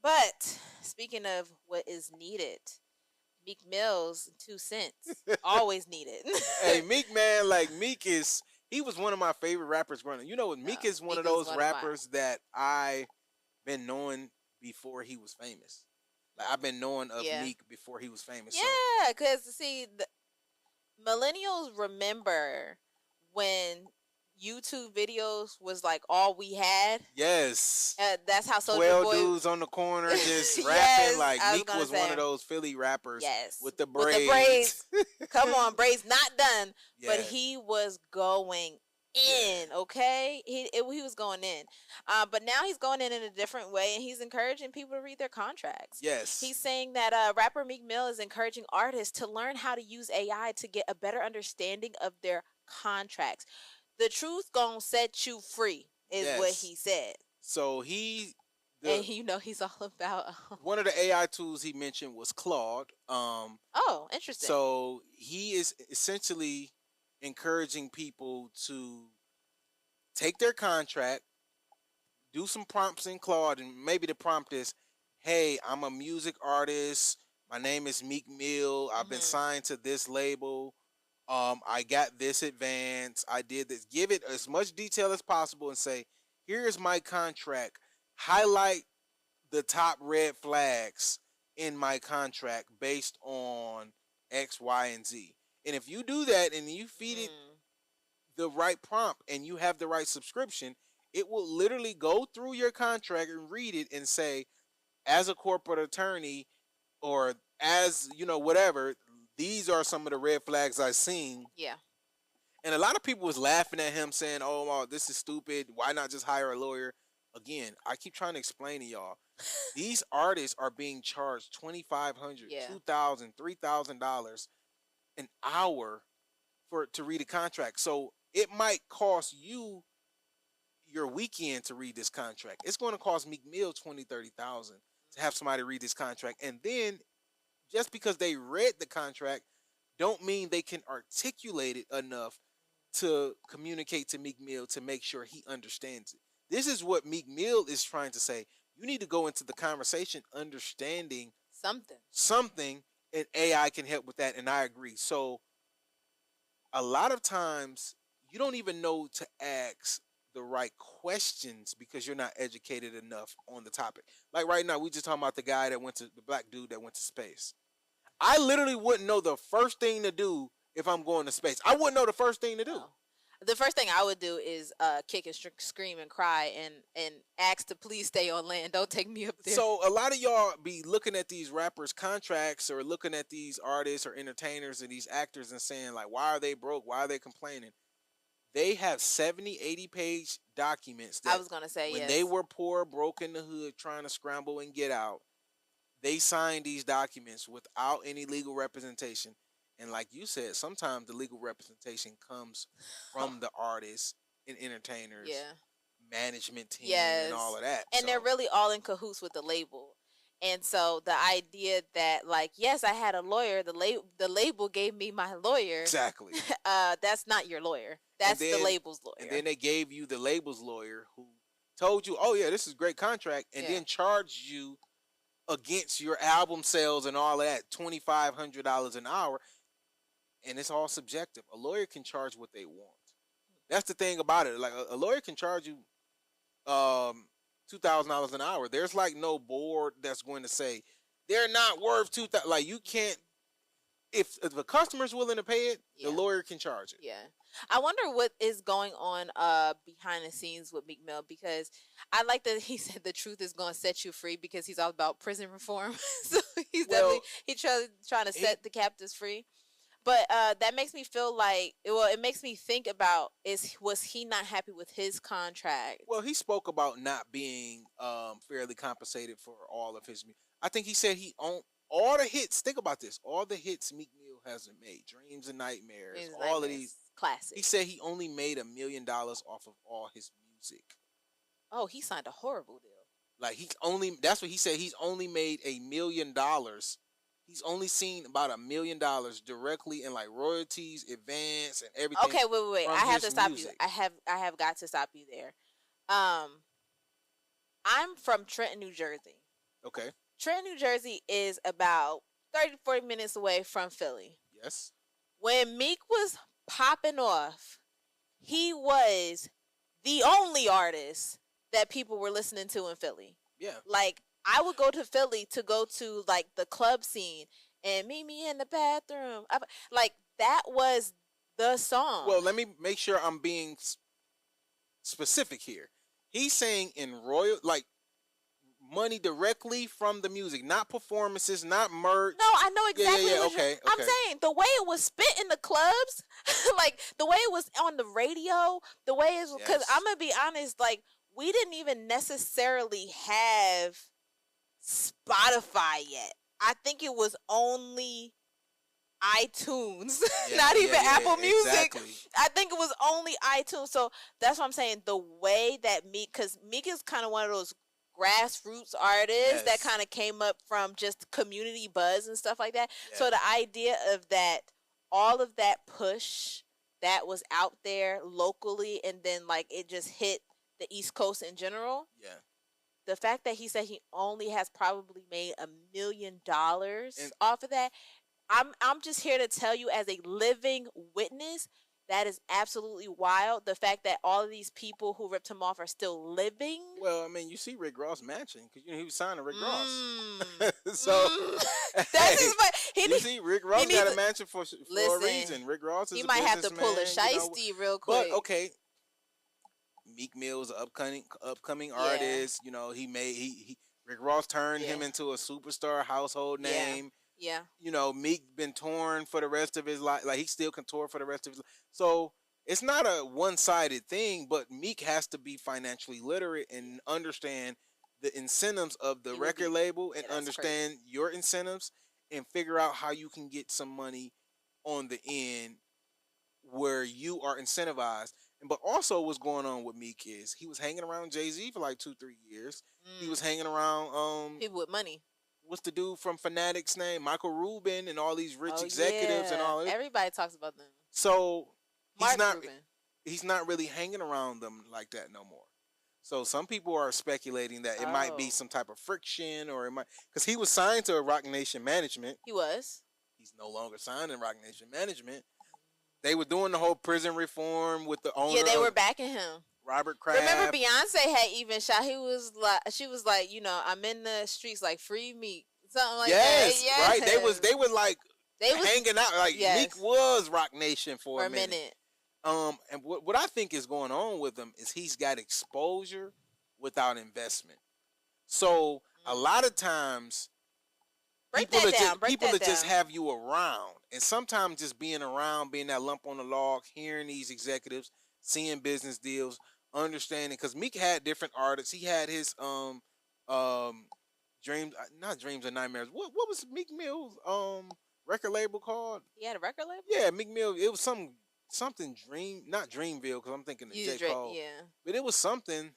But speaking of what is needed, Meek Mill's 2 cents always needed. Hey, Meek, man, like Meek is he was one of my favorite rappers growing up. You know, Meek is one Meek of is those one of mine. rappers that I been knowing before he was famous. Like I've been knowing of Yeah. Meek before he was famous. Yeah, because see, millennials remember when YouTube videos was like all we had. Yes. That's how Soldier 12 Boy. dudes on the corner just rapping. Yes, Like I was Meek gonna was say. one of those Philly rappers. Yes, with the with the braids. Come on, braids not done, but Yeah. he was going in. Okay, he was going in, but now he's going in a different way, and he's encouraging people to read their contracts. Yes. He's saying that rapper Meek Mill is encouraging artists to learn how to use AI to get a better understanding of their contracts. The truth gonna set you free, is what Yes. he said. So And you know he's all about. one of the AI tools he mentioned was Claude. Oh, interesting. So he is essentially encouraging people to take their contract, do some prompts in Claude, and maybe the prompt is, "Hey, I'm a music artist. My name is Meek Mill. I've been signed to this label. I got this advance. I did this." Give it as much detail as possible and say, "Here's my contract. Highlight the top red flags in my contract based on X, Y, and Z." And if you do that and you feed it the right prompt and you have the right subscription, it will literally go through your contract and read it and say, as a corporate attorney or as, whatever, these are some of the red flags I've seen. Yeah. And a lot of people was laughing at him saying, oh, this is stupid. Why not just hire a lawyer? Again, I keep trying to explain to y'all. These artists are being charged $2,500, $2,000, $3,000 an hour to read a contract. So it might cost you your weekend to read this contract. It's going to cost Meek Mill $20,000, $30,000 to have somebody read this contract. And then just because they read the contract don't mean they can articulate it enough to communicate to Meek Mill to make sure he understands it. This is what Meek Mill is trying to say. You need to go into the conversation understanding something, and AI can help with that, and I agree. So a lot of times you don't even know to ask the right questions because you're not educated enough on the topic. Like right now, we just talking about the black dude that went to space. I literally wouldn't know the first thing to do if I'm going to space. I wouldn't know the first thing to do. No. The first thing I would do is kick and scream and cry and ask to please stay on land. Don't take me up there. So a lot of y'all be looking at these rappers' contracts or looking at these artists or entertainers and these actors and saying like, why are they broke? Why are they complaining? They have 70, 80-page documents that I was going to say, when they were poor, broke in the hood, trying to scramble and get out, they signed these documents without any legal representation. And like you said, sometimes the legal representation comes from the artists and entertainers, management team, and all of that. And they're really all in cahoots with the label. And so the idea that, like, yes, I had a lawyer. The label gave me my lawyer. Exactly. That's not your lawyer. That's the label's lawyer. And then they gave you the label's lawyer who told you, oh, yeah, this is a great contract, and then charged you against your album sales and all of that, $2,500 an hour. And it's all subjective. A lawyer can charge what they want. That's the thing about it. Like a lawyer can charge you $2,000 an hour. There's like no board that's going to say they're not worth $2,000. Like you can't. If the customer's willing to pay it, the lawyer can charge it. Yeah. I wonder what is going on behind the scenes with Meek Mill, because I like that he said the truth is going to set you free because he's all about prison reform. So he's definitely trying to set the captives free. But that makes me feel like, it makes me think about, was he not happy with his contract? Well, he spoke about not being fairly compensated for all of his music. I think he said he owned all the hits. Think about this. All the hits Meek Mill hasn't made. Dreams and Nightmares. All of these. Classics. He said he only made $1 million off of all his music. Oh, he signed a horrible deal. Like that's what he said. He's only made $1 million. He's only seen about $1 million directly in like royalties, advance, and everything. Okay, wait. I have to stop you. I have got to stop you there. I'm from Trenton, New Jersey. Okay. Trenton, New Jersey is about 30 to 40 minutes away from Philly. Yes. When Meek was popping off, he was the only artist that people were listening to in Philly. Yeah. Like, I would go to Philly to go to, like, the club scene and meet me in the bathroom. Like, that was the song. Well, let me make sure I'm being specific here. He's saying in like, money directly from the music, not performances, not merch. No, I know exactly what okay. I'm saying. The way it was spit in the clubs, like the way it was on the radio, the way it's because I'm gonna be honest, like we didn't even necessarily have Spotify yet. I think it was only iTunes, not even Apple Music. Exactly. I think it was only iTunes. So that's what I'm saying. The way that Meek, because Meek is kind of one of those grassroots artists that kind of came up from just community buzz and stuff like that. So the idea of that, all of that push that was out there locally, and then like it just hit the East Coast in general. Yeah. The fact that he said he only has probably made $1 million off of that. I'm just here to tell you as a living witness that is absolutely wild. The fact that all of these people who ripped him off are still living. Well, I mean, you see Rick Ross mansion because he was signed to Rick Ross. So that's his. You see, Rick Ross got a mansion for a reason. Rick Ross is. He might have to pull a shiesty real quick. But okay, Meek Mill's an upcoming artist. You know, Rick Ross turned him into a superstar household name. Yeah. You know, Meek been touring for the rest of his life. Like, he still can tour for the rest of his life. So, it's not a one-sided thing, but Meek has to be financially literate and understand the incentives of the record label and understand your incentives and figure out how you can get some money on the end where you are incentivized. But also what's going on with Meek is he was hanging around Jay-Z for like 2-3 years. He was hanging around people with money. What's the dude from Fanatics name? Michael Rubin and all these rich executives and all that. Everybody talks about them. So he's not really hanging around them like that no more. So some people are speculating that it might be some type of friction, or it might, because he was signed to Roc Nation Management. He was. He's no longer signed in Roc Nation Management. They were doing the whole prison reform with the owner. Yeah, they were backing him. Robert Kraft. Remember, Beyonce had even shot. She was like, you know, I'm in the streets, like, free Meek, something like that. Yes, right. They were like hanging out. Like, Meek was Roc Nation for a minute. And what I think is going on with him is he's got exposure without investment. So a lot of times, people that just have you around, and sometimes just being around, being that lump on the log, hearing these executives, seeing business deals, understanding, because Meek had different artists. He had his Dreams and Nightmares. What was Meek Mill's record label called? He had a record label? Yeah, Meek Mill. It was something not Dreamville, because I'm thinking of J. Cole. Yeah. But it was something.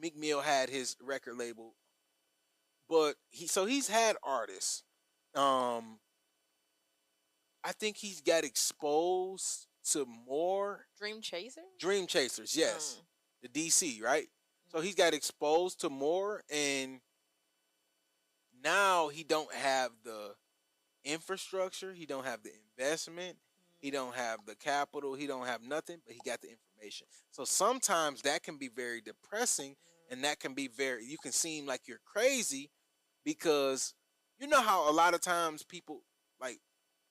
Meek Mill had his record label. But he's had artists. I think he's got exposed to more Dream Chasers, yes. The DC, right? So he's got exposed to more, and now he don't have the infrastructure, he don't have the investment, he don't have the capital, he don't have nothing, but he got the information. So sometimes that can be very depressing, and that can be you can seem like you're crazy, because you know how a lot of times people, like,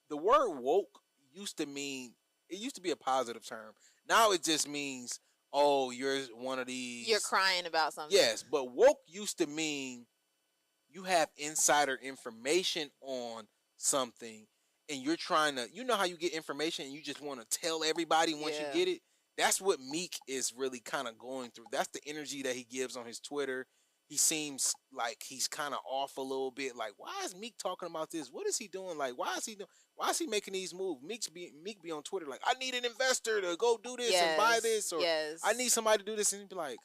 the word woke used to be a positive term. Now it just means, oh, you're one of these. You're crying about something. Yes, but woke used to mean you have insider information on something, and you're trying to, you know how you get information and you just want to tell everybody once you get it? That's what Meek is really kind of going through. That's the energy that he gives on his Twitter. He seems like he's kind of off a little bit. Like, why is Meek talking about this? What is he doing? Like, why is he making these moves? Meek be on Twitter like, I need an investor to go do this and buy this, or I need somebody to do this, and he'd be like,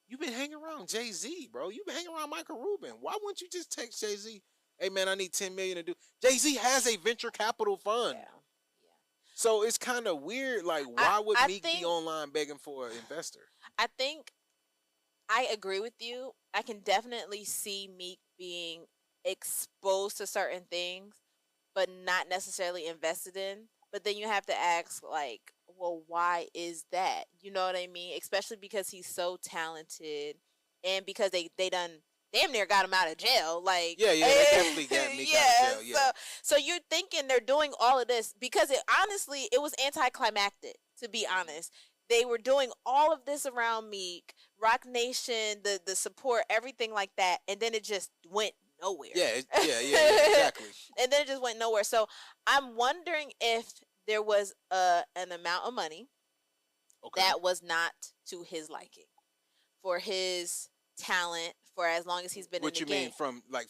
you've been hanging around Jay-Z, bro. You've been hanging around Michael Rubin. Why wouldn't you just text Jay-Z, hey man, I need $10 million to do? Jay-Z has a venture capital fund. Yeah. So it's kind of weird. Like, why would Meek be online begging for an investor? I think I agree with you. I can definitely see Meek being exposed to certain things, but not necessarily invested in. But then you have to ask, like, well, why is that? You know what I mean? Especially because he's so talented, and because they done damn near got him out of jail. Like, Yeah, yeah, they definitely got Meek out of yeah. jail. Yeah. So you're thinking they're doing all of this because it honestly it was anticlimactic. To be honest, they were doing all of this around Meek, Rock Nation, the support, everything like that, and then it just went nowhere. Yeah, exactly. And then it just went nowhere. So I'm wondering if there was an amount of money that was not to his liking for his talent for as long as he's been in the game. What you mean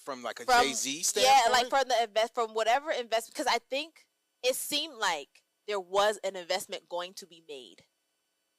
from a Jay-Z standpoint? Yeah, like from whatever investment, because I think it seemed like there was an investment going to be made.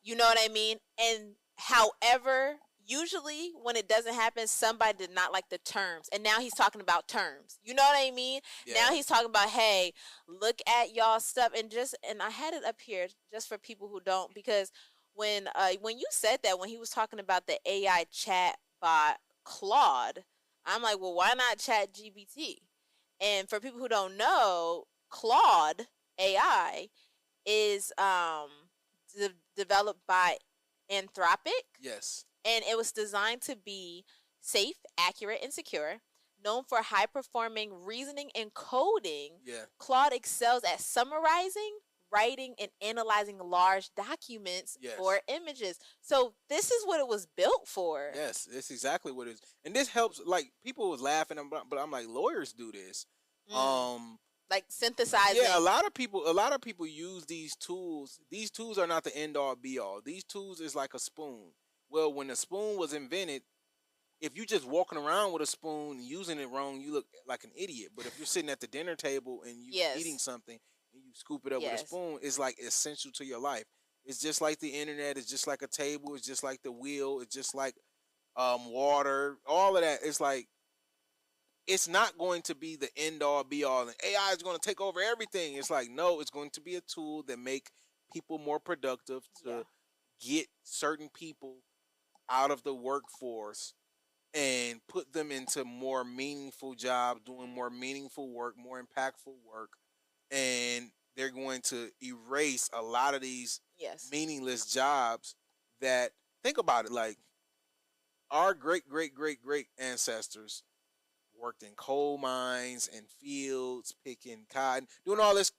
You know what I mean? And however, usually when it doesn't happen, somebody did not like the terms. And now he's talking about terms. You know what I mean? Yeah. Now he's talking about, hey, look at y'all stuff. And I had it up here just for people who don't, because when you said that, when he was talking about the AI chat bot Claude, I'm like, well, why not Chat GBT? And for people who don't know, Claude AI is developed by Anthropic. Yes. And it was designed to be safe, accurate, and secure. Known for high performing reasoning and coding, Claude excels at summarizing, writing, and analyzing large documents or images. So this is what it was built for. Yes, it's exactly what it is. And this helps, like, people was laughing, but I'm like, lawyers do this. Like synthesizing. Yeah, a lot of people use these tools. These tools are not the end all be all. These tools is like a spoon. Well, when the spoon was invented, if you just walking around with a spoon and using it wrong, you look like an idiot. But if you're sitting at the dinner table and you're eating something and you scoop it up with a spoon, it's like essential to your life. It's just like the internet. It's just like a table. It's just like the wheel. It's just like water. All of that. It's like, it's not going to be the end all be all, and AI is going to take over everything. It's like, no, it's going to be a tool that make people more productive, to get certain people out of the workforce and put them into more meaningful jobs, doing more meaningful work, more impactful work. And they're going to erase a lot of these meaningless jobs that, think about it, like our great, great, great, great ancestors worked in coal mines and fields, picking cotton, doing all this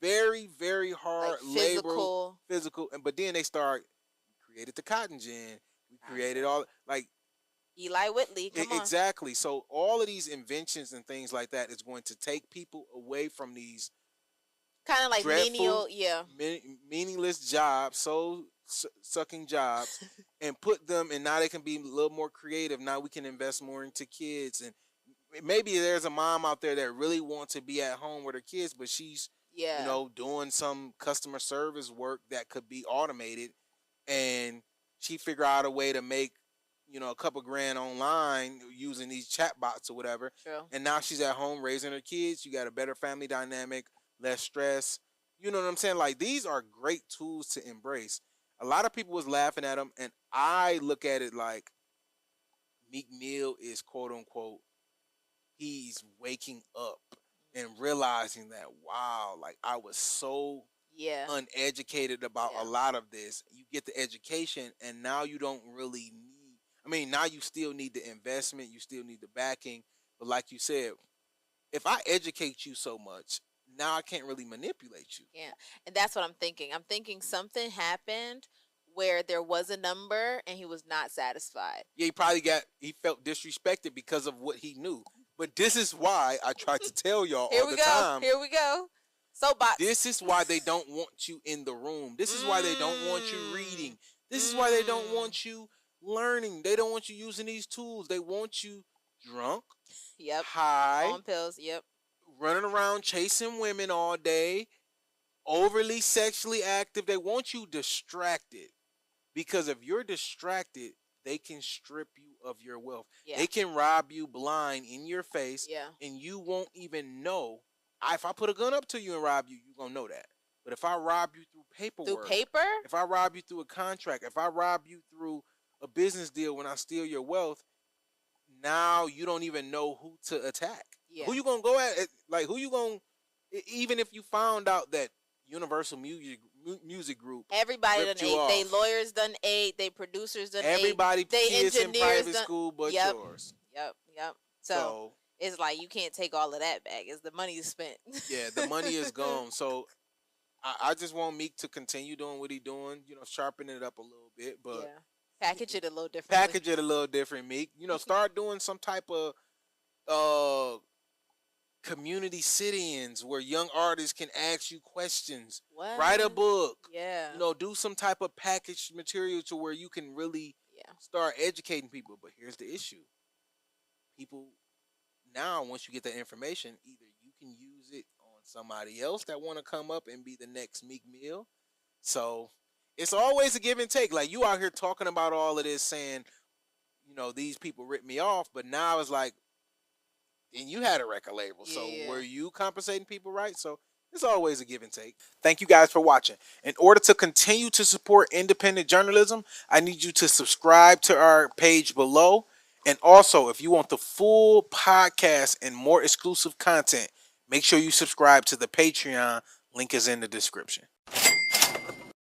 very, very hard labor, physical. But then they created the cotton gin. We created all, like, Eli Whitley. Come on. Exactly. So all of these inventions and things like that is going to take people away from these kind of like menial, meaningless jobs, sucking jobs, and put them. And now they can be a little more creative. Now we can invest more into kids, and maybe there's a mom out there that really wants to be at home with her kids, but she's doing some customer service work that could be automated, and she figure out a way to make a couple grand online using these chat bots or whatever. True. And now she's at home raising her kids. You got a better family dynamic, less stress. You know what I'm saying? Like, these are great tools to embrace. A lot of people was laughing at them, and I look at it like Meek Mill is, quote unquote, he's waking up and realizing that, wow, like, I was so uneducated about a lot of this. You get the education, and now you don't really need, now you still need the investment, you still need the backing. But like you said, if I educate you so much, now I can't really manipulate you. Yeah, and that's what I'm thinking. I'm thinking something happened where there was a number and he was not satisfied. Yeah, he felt disrespected because of what he knew. But this is why I try to tell y'all all the time. Here we go. Soapbox. This is why they don't want you in the room. This is why they don't want you reading. This is why they don't want you learning. They don't want you using these tools. They want you drunk, high, on pills, running around chasing women all day, overly sexually active. They want you distracted, because if you're distracted, they can strip you of your wealth. They can rob you blind in your face, and you won't even know. If I put a gun up to you and rob you, you're going to know that. But if I rob you through paperwork, if I rob you through a contract, if I rob you through a business deal when I steal your wealth, now you don't even know who to attack. Yeah. Who you gonna go at? Like who you gonna? Even if you found out that Universal Music Group, everybody done ate. They lawyers done ate. They producers done ate. Everybody kids in private school but yours. Yep. So it's like you can't take all of that back. It's the money you spent. Yeah, the money is gone. So I just want Meek to continue doing what he's doing. Sharpen it up a little bit, but package it a little different. Package it a little different, Meek. Start doing some type of community sit-ins where young artists can ask you questions. What? Write a book. Yeah. Do some type of packaged material to where you can really start educating people. But here's the issue. People now, once you get that information, either you can use it on somebody else that want to come up and be the next Meek Mill. So it's always a give and take. Like you out here talking about all of this saying, these people ripped me off, but now it's like, and you had a record label. So were you compensating people right? So it's always a give and take. Thank you guys for watching. In order to continue to support independent journalism, I need you to subscribe to our page below. And also, if you want the full podcast and more exclusive content, make sure you subscribe to the Patreon. Link is in the description.